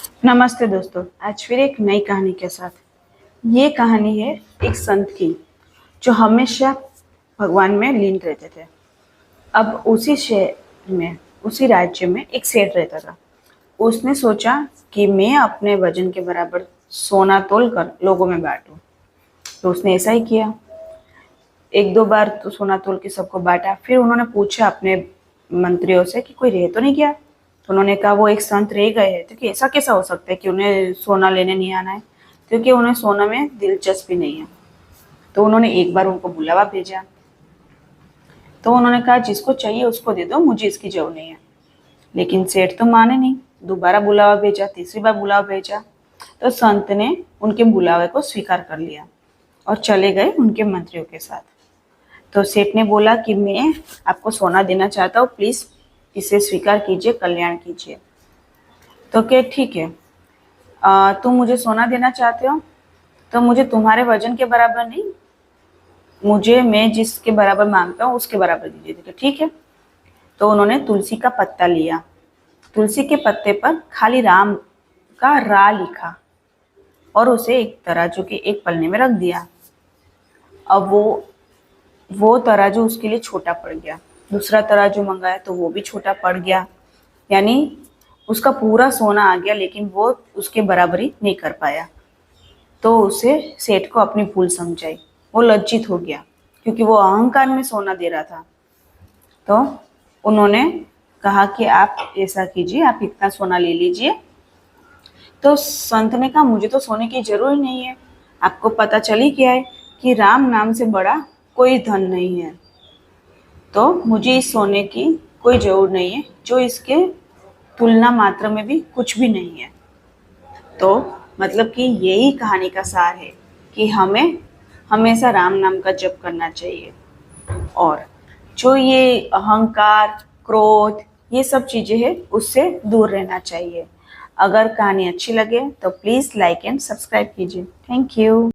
नमस्ते दोस्तों, आज फिर एक नई कहानी के साथ। ये कहानी है एक संत की जो हमेशा भगवान में लीन रहते थे। अब उसी शहर में, उसी राज्य में एक सेठ रहता था। उसने सोचा कि मैं अपने वजन के बराबर सोना तोल कर लोगों में बांटूं। तो उसने ऐसा ही किया। एक दो बार तो सोना तोल के सबको बांटा। फिर उन्होंने पूछा अपने मंत्रियों से कि कोई रह तो नहीं गया। तो उन्होंने कहा वो एक संत रह गए हैं। तो कि ऐसा कैसा हो सकता है कि उन्हें सोना लेने नहीं आना है, क्योंकि उन्हें सोना में दिलचस्पी नहीं है। तो उन्होंने एक बार उनको बुलावा भेजा। तो उन्होंने कहा जिसको चाहिए उसको दे दो, मुझे इसकी जरूरत नहीं है। लेकिन सेठ तो माने नहीं। दोबारा बुलावा भेजा, तीसरी बार बुलावा भेजा। तो संत ने उनके बुलावे को स्वीकार कर लिया और चले गए उनके मंत्रियों के साथ। तो सेठ ने बोला कि मैं आपको सोना देना चाहता हूँ, प्लीज इसे स्वीकार कीजिए, कल्याण कीजिए। तो क्या ठीक है, तुम मुझे सोना देना चाहते हो तो मुझे तुम्हारे वजन के बराबर नहीं, मुझे मैं जिसके बराबर मांगता हूँ उसके बराबर दीजिए। तो ठीक है। तो उन्होंने तुलसी का पत्ता लिया। तुलसी के पत्ते पर खाली राम का रा लिखा और उसे एक तराजू के एक पन्ने में रख दिया। अब वो तराजू उसके लिए छोटा पड़ गया। दूसरा तराजू मंगाया तो वो भी छोटा पड़ गया। यानी उसका पूरा सोना आ गया, लेकिन वो उसके बराबरी नहीं कर पाया। तो उसे सेठ को अपनी भूल समझाई। वो लज्जित हो गया क्योंकि वो अहंकार में सोना दे रहा था। तो उन्होंने कहा कि आप ऐसा कीजिए, आप इतना सोना ले लीजिए। तो संत ने कहा मुझे तो सोने की जरूरत नहीं है। आपको पता चल ही गया है कि राम नाम से बड़ा कोई धन नहीं है। तो मुझे इस सोने की कोई जरूरत नहीं है, जो इसके तुलना मात्र में भी कुछ भी नहीं है। तो मतलब कि यही कहानी का सार है कि हमें हमेशा राम नाम का जप करना चाहिए और जो ये अहंकार, क्रोध, ये सब चीजें हैं उससे दूर रहना चाहिए। अगर कहानी अच्छी लगे तो प्लीज लाइक एंड सब्सक्राइब कीजिए। Thank you.